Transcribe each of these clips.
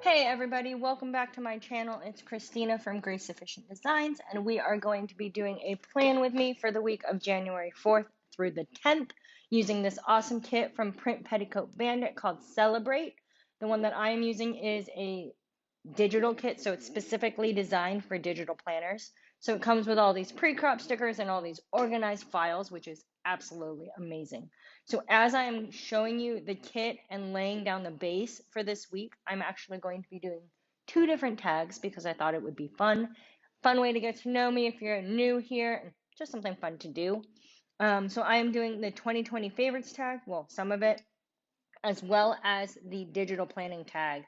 Hey everybody, welcome back to my channel. It's Christina from Grace Sufficient Designs, and we are going to be doing a plan with me for the week of January 4th through the 10th using this awesome kit from Print Petticoat Bandit called Celebrate. The one that I am using is a digital kit, so it's specifically designed for digital planners. So it comes with all these pre-crop stickers and all these organized files, which is absolutely amazing. So as I am showing you the kit and laying down the base for this week, I'm actually going to be doing two different tags because I thought it would be fun. Fun way to get to know me if you're new here, and just something fun to do. So I am doing the 2020 favorites tag, well, some of it, as well as the digital planning tag.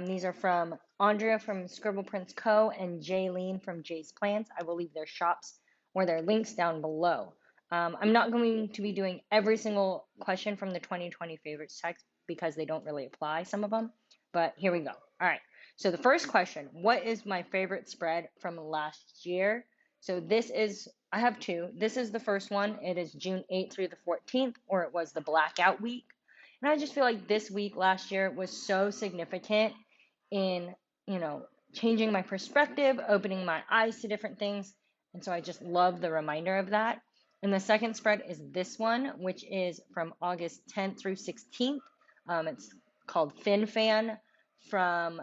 These are from Andrea from Scribble Prints Co. and Jaylene from Jay's Plans. I will leave their shops or their links down below. I'm not going to be doing every single question from the 2020 favorites tag because they don't really apply, some of them. But here we go. All right. So the first question, what is my favorite spread from last year? So I have two. This is the first one. It is June 8th through the 14th, or it was the blackout week. And I just feel like this week last year was so significant in, changing my perspective, opening my eyes to different things. And so I just love the reminder of that. And the second spread is this one, which is from August 10th through 16th. It's called Fin Fan from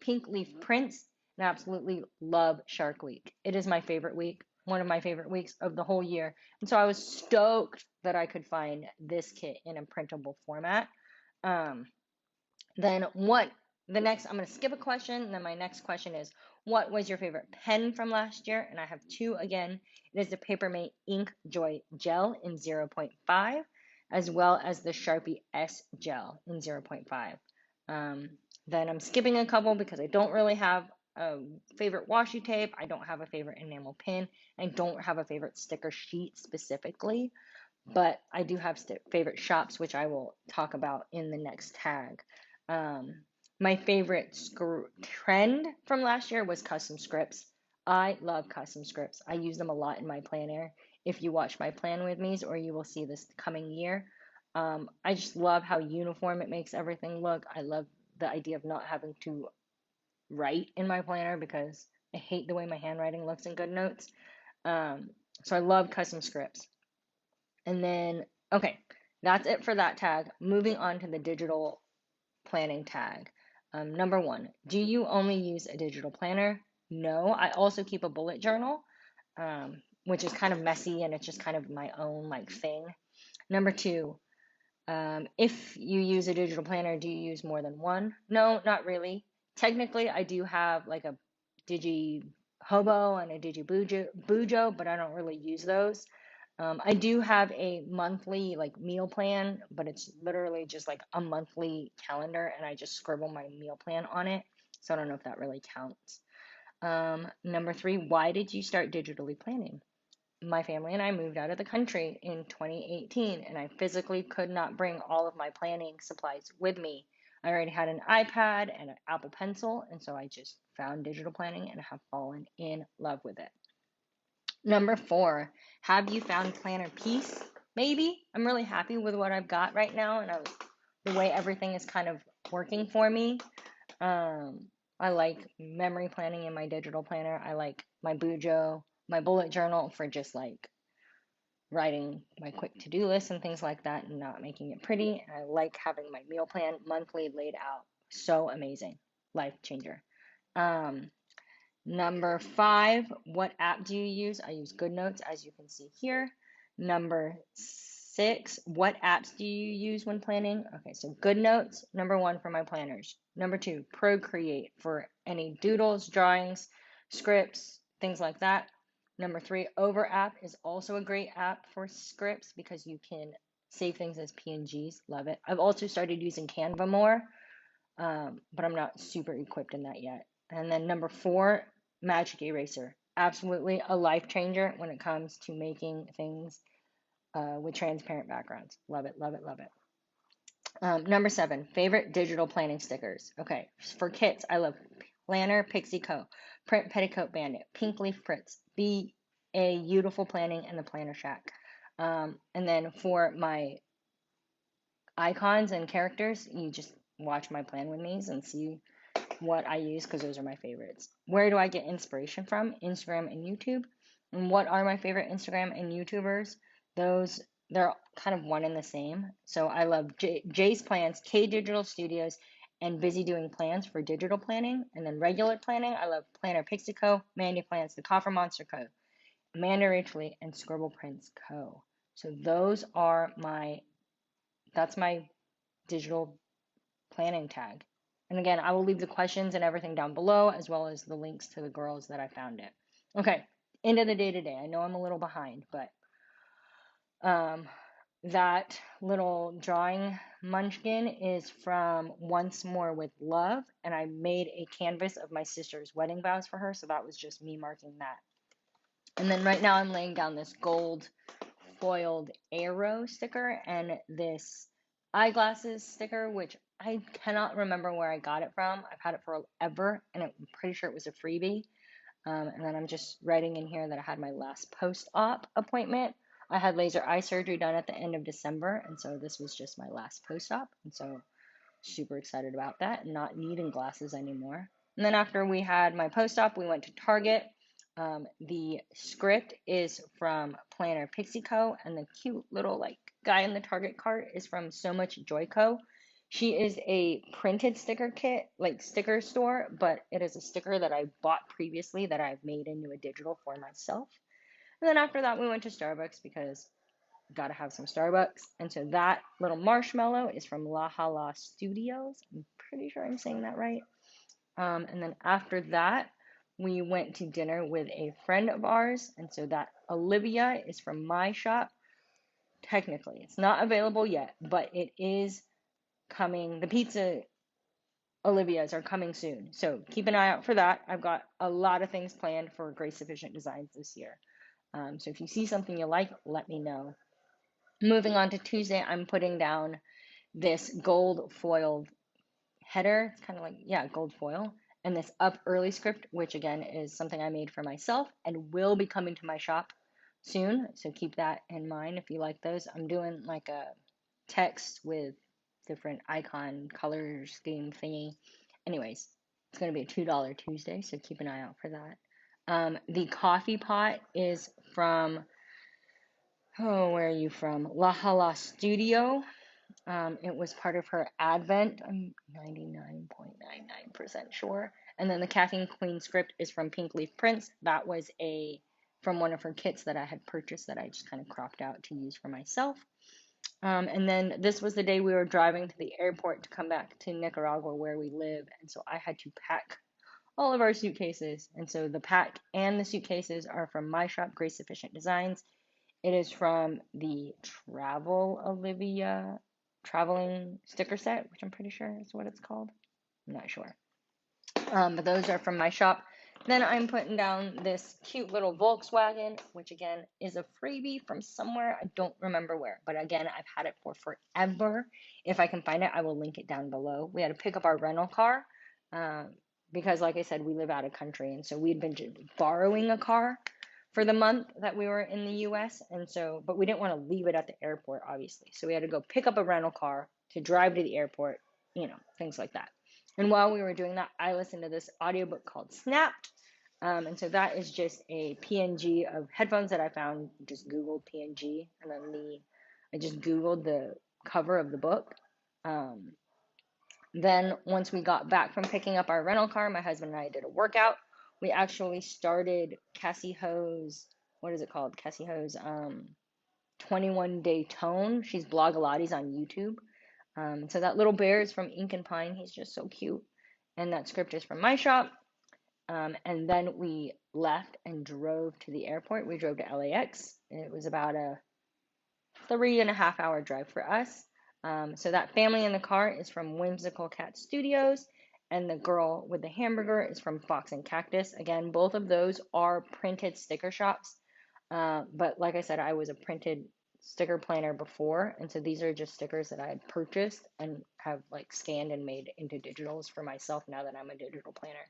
Pink Leaf Prints. And I absolutely love Shark Week. It is my favorite week, one of my favorite weeks of the whole year. And so I was stoked that I could find this kit in a printable format. Then I'm going to skip a question. And then my next question is, what was your favorite pen from last year? And I have two again. It is the Papermate Ink Joy Gel in 0.5, as well as the Sharpie S Gel in 0.5. Then I'm skipping a couple because I don't really have a favorite washi tape. I don't have a favorite enamel pin. I don't have a favorite sticker sheet specifically, but I do have favorite shops, which I will talk about in the next tag. My favorite trend from last year was custom scripts. I love custom scripts. I use them a lot in my planner. If you watch my plan with me's, or you will see this coming year. I just love how uniform it makes everything look. I love the idea of not having to write in my planner because I hate the way my handwriting looks in Goodnotes. So I love custom scripts. And then, okay, that's it for that tag. Moving on to the digital planning tag. Number one, do you only use a digital planner? No, I also keep a bullet journal, which is kind of messy and it's just kind of my own thing. Number two, if you use a digital planner, do you use more than one? No, not really. Technically, I do have like a Digi Hobo and a Digi Bujo, but I don't really use those. I do have a monthly meal plan, but it's literally just like a monthly calendar, and I just scribble my meal plan on it. So I don't know if that really counts. Number three, why did you start digitally planning? My family and I moved out of the country in 2018, and I physically could not bring all of my planning supplies with me. I already had an iPad and an Apple Pencil, and so I just found digital planning and have fallen in love with it. Number four, have you found planner peace? Maybe. I'm really happy with what I've got right now and the way everything is kind of working for me. I like memory planning in my digital planner. I like my Bujo, my bullet journal for just writing my quick to-do list and things like that and not making it pretty. And I like having my meal plan monthly laid out. So amazing. Life changer. Number five, what app do you use? I use Goodnotes, as you can see here. Number six, what apps do you use when planning? Okay, so Goodnotes, number one for my planners. Number two, Procreate for any doodles, drawings, scripts, things like that. Number three, Over app is also a great app for scripts because you can save things as PNGs. Love it. I've also started using Canva more, but I'm not super equipped in that yet. And then number four, Magic Eraser. Absolutely a life changer when it comes to making things with transparent backgrounds. Love it, love it, love it. Number seven, favorite digital planning stickers. Okay, for kits, I love Planner, Pixie Co., Print Petticoat Bandit, Pink Leaf Prints, Be a Beautiful Planning, and the Planner Shack. And then for my icons and characters, you just watch my plan with me's and see what I use because those are my favorites. Where do I get inspiration from? Instagram and YouTube. And what are my favorite Instagram and YouTubers? Those they're kind of one and the same. So I love Jay's Plans, K Digital Studios, and Busy Doing Plans for digital planning. And then regular planning, I love Planner Pixie Co., Mandy Plans, The Coffer Monster Co., Amanda Rachley, and Scribble Prints Co. So that's my digital planning tag. And again, I will leave the questions and everything down below, as well as the links to the girls that I found it. Okay, end of the day today. I know I'm a little behind, but that little drawing munchkin is from Once More with Love, and I made a canvas of my sister's wedding vows for her, so that was just me marking that. And then right now I'm laying down this gold foiled arrow sticker and this eyeglasses sticker, which I cannot remember where I got it from. I've had it forever, and I'm pretty sure it was a freebie. And then I'm just writing in here that I had my last post-op appointment. I had laser eye surgery done at the end of December, and so this was just my last post-op. And so super excited about that and not needing glasses anymore. And then after we had my post-op, we went to Target. The script is from Planner Pixie Co. and the cute little like guy in the Target cart is from So Much Joy Co. She is a printed sticker kit, like sticker store, but it is a sticker that I bought previously that I've made into a digital for myself. And then after that, we went to Starbucks because gotta have some Starbucks. And so that little marshmallow is from La Hala Studios. I'm pretty sure I'm saying that right. And then after that, we went to dinner with a friend of ours. And so that Olivia is from my shop. Technically, it's not available yet, but it is coming. The pizza Olivia's are coming soon. So keep an eye out for that. I've got a lot of things planned for Grace Sufficient Designs this year. So if you see something you like, let me know. Moving on to Tuesday, I'm putting down this gold foiled header. It's kind of like, yeah, gold foil. And this up early script, which again is something I made for myself and will be coming to my shop soon. So keep that in mind if you like those. I'm doing like a text with different icon color scheme thingy. Anyways, it's going to be a $2 Tuesday, so keep an eye out for that. The coffee pot is from, oh, where are you from? La Hala Studio. It was part of her Advent. I'm 99.99% sure. And then the Caffeine Queen script is from Pink Leaf Prints. That was from one of her kits that I had purchased that I just kind of cropped out to use for myself. And then this was the day we were driving to the airport to come back to Nicaragua where we live. And so I had to pack all of our suitcases. And so the pack and the suitcases are from my shop, Grace Sufficient Designs. It is from the traveling sticker set, which I'm pretty sure is what it's called. I'm not sure. But those are from my shop. Then I'm putting down this cute little Volkswagen, which again is a freebie from somewhere. I don't remember where, but again, I've had it for forever. If I can find it, I will link it down below. We had to pick up our rental car because, like I said, we live out of country, and so we'd been borrowing a car for the month that we were in the US, and so, but we didn't want to leave it at the airport, obviously. So we had to go pick up a rental car to drive to the airport, things like that. And while we were doing that, I listened to this audiobook called Snapped. And so that is just a PNG of headphones that I found. Just Googled PNG, and then I just Googled the cover of the book. Then once we got back from picking up our rental car, my husband and I did a workout. We actually started Cassie Ho's, what is it called? Cassie Ho's 21-day tone. She's Blogilates on YouTube. So that little bear is from Ink and Pine. He's just so cute. And that script is from my shop. And then we left and drove to the airport. We drove to LAX. It was about a 3.5 hour drive for us. So that family in the car is from Whimsical Cat Studios. And the girl with the hamburger is from Fox and Cactus. Again, both of those are printed sticker shops. But like I said, I was a printed sticker planner before, and so these are just stickers that I had purchased and have like scanned and made into digitals for myself now that I'm a digital planner.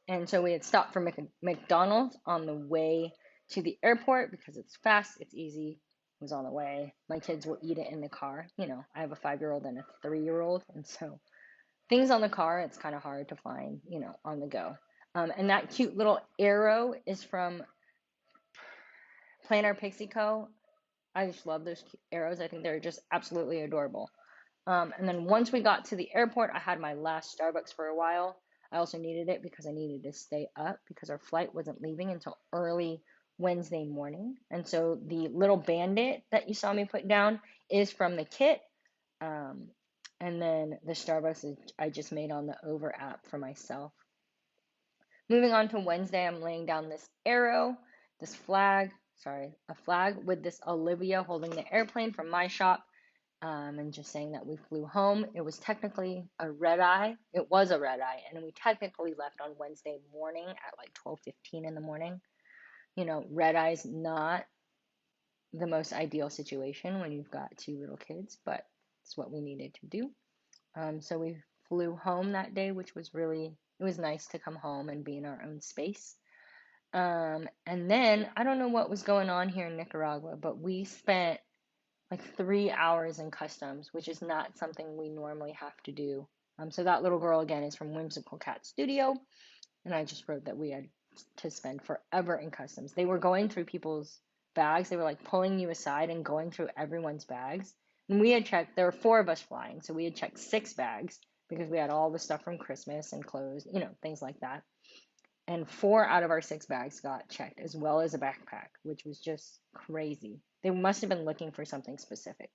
And so we had stopped for McDonald's on the way to the airport because it's fast, it's easy, was on the way. My kids will eat it in the car. I have a 5-year-old and a 3-year-old, and so things on the car, it's kind of hard to find, on the go. And that cute little arrow is from Planner Pixie Co. I just love those arrows. I think they're just absolutely adorable. And then once we got to the airport, I had my last Starbucks for a while. I also needed it because I needed to stay up because our flight wasn't leaving until early Wednesday morning. And so the little bandit that you saw me put down is from the kit. Um, and then the Starbucks I just made on the Over app for myself. Moving on to Wednesday, I'm laying down this arrow, this flag, a flag with this Olivia holding the airplane from my shop, and just saying that we flew home. It was technically a red eye. It was a red eye, and we technically left on Wednesday morning at like 12:15 in the morning. Red eye's not the most ideal situation when you've got 2 little kids, but it's what we needed to do. So we flew home that day, which was it was nice to come home and be in our own space. And then I don't know what was going on here in Nicaragua, but we spent like 3 hours in customs, which is not something we normally have to do. So that little girl again is from Whimsical Cat Studio, and I just wrote that we had to spend forever in customs. They were going through people's bags. They were like pulling you aside and going through everyone's bags. And we had checked, there were 4 of us flying, so we had checked 6 bags because we had all the stuff from Christmas and clothes, things like that. And 4 out of our 6 bags got checked, as well as a backpack, which was just crazy. They must have been looking for something specific.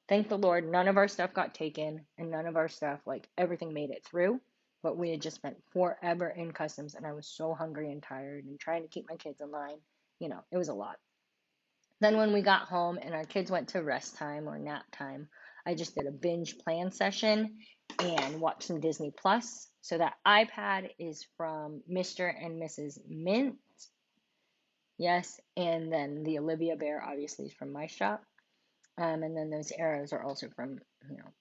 Thank the Lord, none of our stuff got taken, and none of our stuff, like everything made it through. But we had just spent forever in customs, and I was so hungry and tired and trying to keep my kids in line. It was a lot. Then when we got home and our kids went to rest time or nap time, I just did a binge plan session and watched some Disney Plus. So that iPad is from Mr. and Mrs. Mint. Yes, and then the Olivia Bear obviously is from my shop. And then those arrows are also from,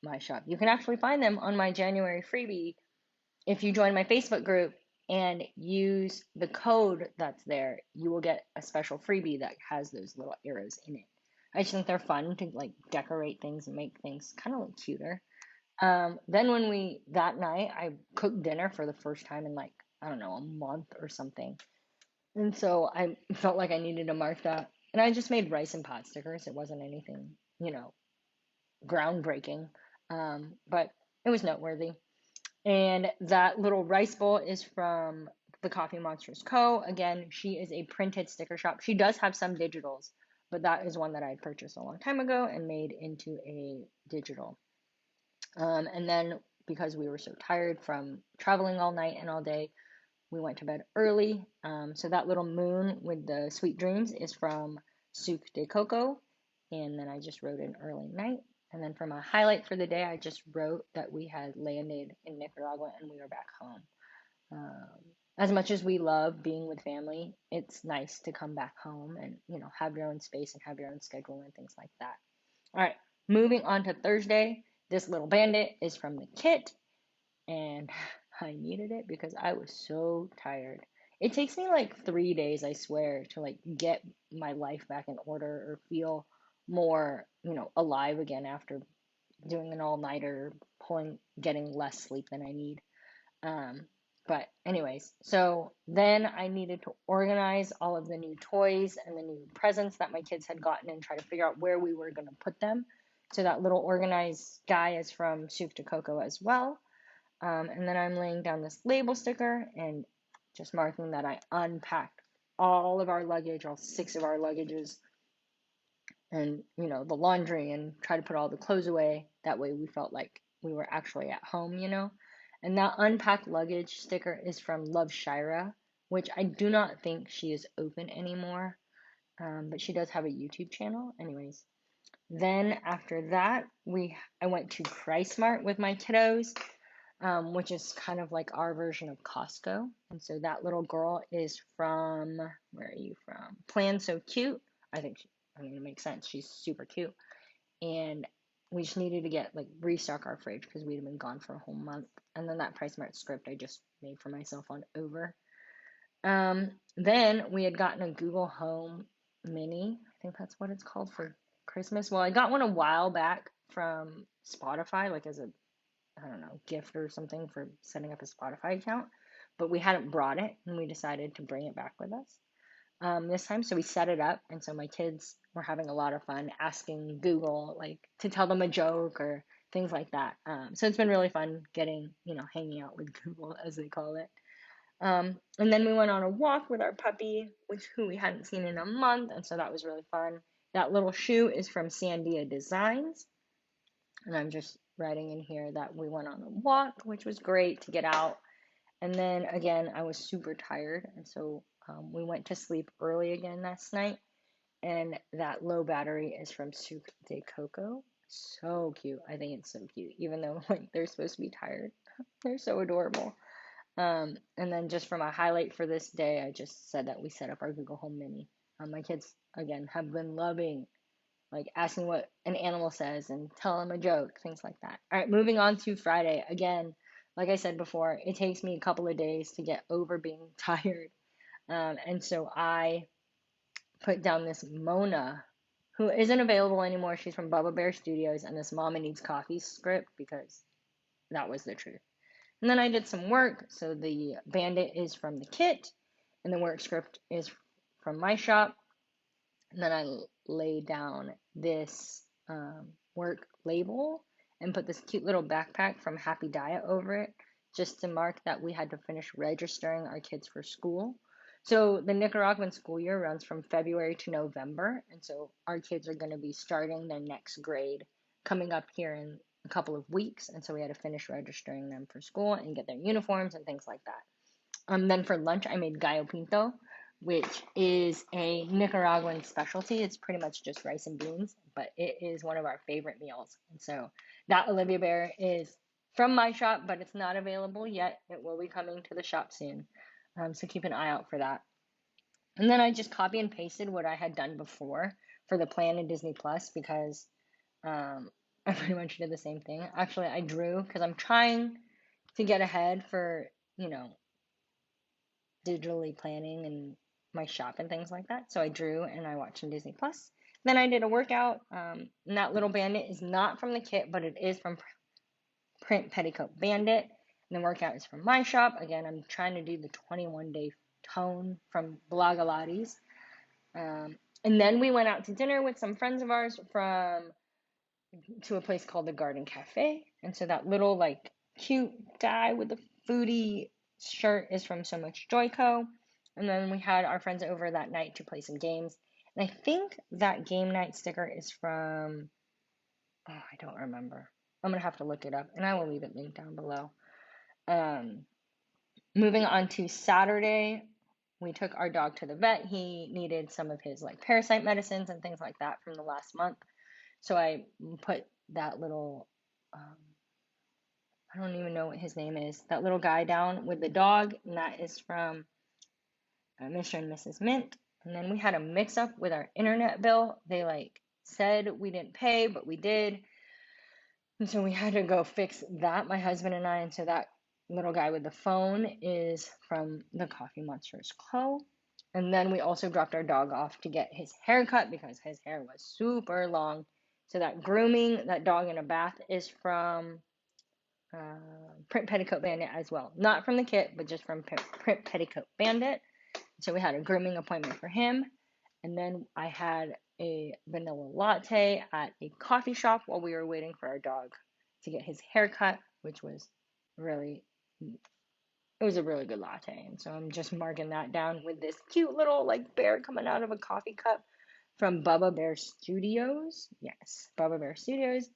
my shop. You can actually find them on my January freebie if you join my Facebook group and use the code that's there. You will get a special freebie that has those little arrows in it. I just think they're fun to like decorate things and make things kind of look cuter. Then that night, I cooked dinner for the first time in like, I don't know, a month or something. And so I felt like I needed to mark that. And I just made rice and pot stickers. It wasn't anything, groundbreaking. But it was noteworthy. And that little rice bowl is from the Coffee Monsters Co. Again, she is a printed sticker shop. She does have some digitals, but that is one that I had purchased a long time ago and made into a digital. And then because we were so tired from traveling all night and all day, we went to bed early. So that little moon with the sweet dreams is from Souk de Coco. And then I just wrote an early night. And then for my highlight for the day, I just wrote that we had landed in Nicaragua and we were back home. As much as we love being with family, it's nice to come back home and, have your own space and have your own schedule and things like that. All right, moving on to Thursday. This little bandit is from the kit, and I needed it because I was so tired. It takes me like 3 days, I swear, to like get my life back in order or feel more, alive again after doing an all-nighter, getting less sleep than I need. But anyways, so then I needed to organize all of the new toys and the new presents that my kids had gotten and try to figure out where we were going to put them. So that little organized guy is from Soup to Coco as well. And then I'm laying down this label sticker and just marking that I unpacked all of our luggage, all 6 of our luggages, and, the laundry, and try to put all the clothes away. That way we felt like we were actually at home, And that unpacked luggage sticker is from Love Shira, which I do not think she is open anymore. But she does have a YouTube channel. Anyways, then after that, I went to PriceSmart with my kiddos, which is kind of like our version of Costco. And so that little girl is from, where are you from? Plan So Cute. It makes sense. She's super cute. And we just needed to restock our fridge because we'd been gone for a whole month. And then that PriceSmart script I just made for myself on Over. Then we had gotten a Google Home Mini. I think that's what it's called, for Christmas. Well, I got one a while back from Spotify, like as a, I don't know, gift or something for setting up a Spotify account. But we hadn't brought it, and we decided to bring it back with us this time. So we set it up, and so my kids were having a lot of fun asking Google like to tell them a joke or things like that. So it's been really fun getting, hanging out with Google as they call it. And then we went on a walk with our puppy, who we hadn't seen in a month, and so that was really fun. That little shoe is from Sandia Designs, and I'm just writing in here that we went on a walk, which was great to get out. And then again, I was super tired, and so we went to sleep early again last night. And that low battery is from Sucre de Coco. So cute. I think it's so cute, even though like they're supposed to be tired. They're so adorable. And then just from a highlight for this day, I just said that we set up our Google Home Mini. My kids, again, have been loving like asking what an animal says and tell them a joke, things like that. All right, moving on to Friday. Again, like I said before, it takes me a couple of days to get over being tired. And so I put down this Mona, who isn't available anymore. She's from Bubba Bear Studios, and this Mama Needs Coffee script because that was the truth. And then I did some work. So the bandit is from the kit, and the work script is from my shop. And then I laid down this work label and put this cute little backpack from Happy Diet over it, just to mark that we had to finish registering our kids for school. So the Nicaraguan school year runs from February to November, and so our kids are going to be starting their next grade coming up here in a couple of weeks, and so we had to finish registering them for school and get their uniforms and things like that. Then for lunch, I made gallo pinto, which is a Nicaraguan specialty. It's pretty much just rice and beans, but it is one of our favorite meals. And so that Olivia Bear is from my shop, but it's not available yet. It will be coming to the shop soon. So keep an eye out for that. And then I just copy and pasted what I had done before for the plan in Disney Plus because I pretty much did the same thing. Actually, I drew because I'm trying to get ahead for, digitally planning and my shop and things like that. So I drew and I watched on Disney Plus. Then I did a workout. And that little bandit is not from the kit, but it is from Print Petticoat Bandit. And the workout is from my shop. Again, I'm trying to do the 21-day tone from Blogalates. And then we went out to dinner with some friends of ours to a place called the Garden Cafe. And so that little like cute guy with the foodie shirt is from So Much Joy Co. And then we had our friends over that night to play some games. And I think that game night sticker is from, I don't remember. I'm going to have to look it up, and I will leave it linked down below. Moving on to Saturday, we took our dog to the vet. He needed some of his like parasite medicines and things like that from the last month. So I put that little, I don't even know what his name is, that little guy down with the dog, and that is from Mr. and Mrs. Mint. And then we had a mix up with our internet bill. They like said we didn't pay, but we did. And so we had to go fix that, my husband and I. And so that little guy with the phone is from the Coffee Monsters Co. And then we also dropped our dog off to get his hair cut because his hair was super long. So that grooming, that dog in a bath, is from Print Petticoat Bandit as well. Not from the kit, but just from Print Petticoat Bandit. So we had a grooming appointment for him. And then I had a vanilla latte at a coffee shop while we were waiting for our dog to get his hair cut, which was it was a really good latte. And so I'm just marking that down with this cute little like bear coming out of a coffee cup from Bubba Bear Studios. Yes, Bubba Bear Studios.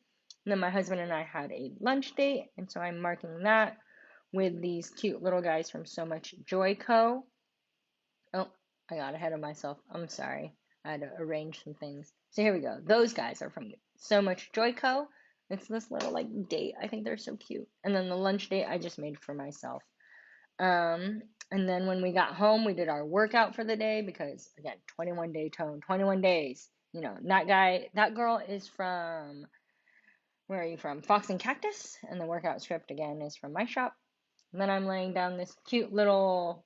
And then my husband and I had a lunch date, and so I'm marking that with these cute little guys from So Much Joy Co. Oh, I got ahead of myself. I'm sorry. I had to arrange some things. So here we go. Those guys are from So Much Joy Co. It's this little like date. I think they're so cute. And then the lunch date I just made for myself. And then when we got home, we did our workout for the day because again, 21-day tone, 21 days. That girl is from, where are you from? Fox and Cactus. And the workout script again is from my shop. And then I'm laying down this cute little,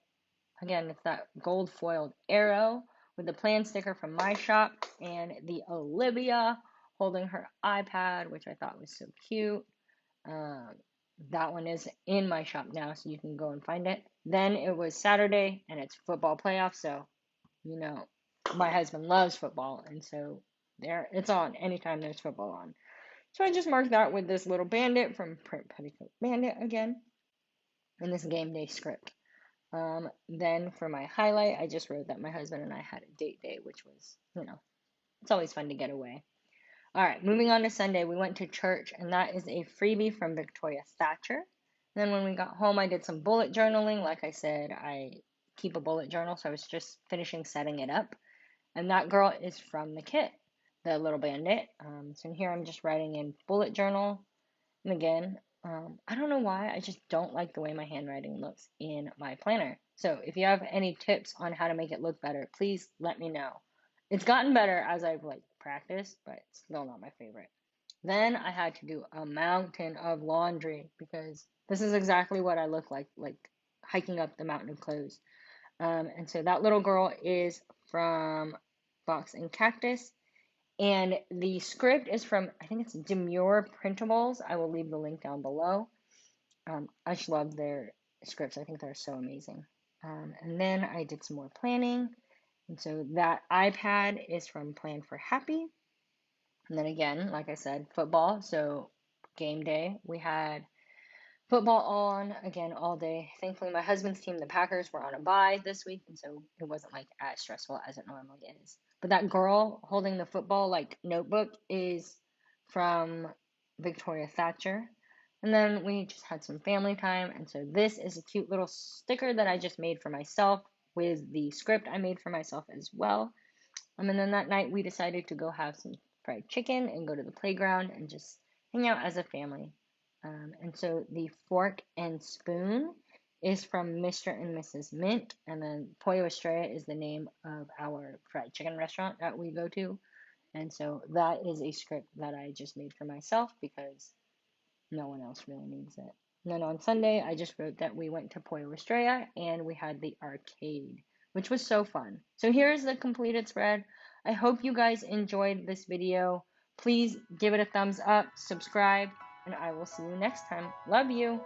again, it's that gold foiled arrow with the plan sticker from my shop, and the Olivia holding her iPad, which I thought was so cute. Um, that one is in my shop now, so you can go and find it. Then it was Saturday, and it's football playoffs, so you know my husband loves football, and so there it's on anytime there's football on. So I just marked that with this little bandit from Print Petticoat Bandit again, in this game day script. Then for my highlight, I just wrote that my husband and I had a date day, which was, it's always fun to get away. All right, moving on to Sunday, we went to church, and that is a freebie from Victoria Thatcher. Then when we got home, I did some bullet journaling. Like I said, I keep a bullet journal, so I was just finishing setting it up. And that girl is from the kit, the little bandit. So here I'm just writing in bullet journal. And again, I don't know why, I just don't like the way my handwriting looks in my planner. So if you have any tips on how to make it look better, please let me know. It's gotten better as I've practiced, but it's still not my favorite. Then I had to do a mountain of laundry because this is exactly what I look like hiking up the mountain of clothes. And so that little girl is from Box and Cactus. And the script is from, I think it's Demure Printables. I will leave the link down below. I just love their scripts. I think they're so amazing. And then I did some more planning. And so that iPad is from Plan for Happy. And then again, like I said, football. So game day, we had football on again all day. Thankfully, my husband's team, the Packers, were on a bye this week, and so it wasn't as stressful as it normally is. But that girl holding the football notebook is from Victoria Thatcher. And then we just had some family time, and so this is a cute little sticker that I just made for myself with the script I made for myself as well. And then that night we decided to go have some fried chicken and go to the playground and just hang out as a family. And so the fork and spoon is from Mr. and Mrs. Mint, and then Pollo Estrella is the name of our fried chicken restaurant that we go to. And so that is a script that I just made for myself because no one else really needs it. And then on Sunday, I just wrote that we went to Pollo Estrella and we had the arcade, which was so fun. So here's the completed spread. I hope you guys enjoyed this video. Please give it a thumbs up, subscribe, and I will see you next time. Love you.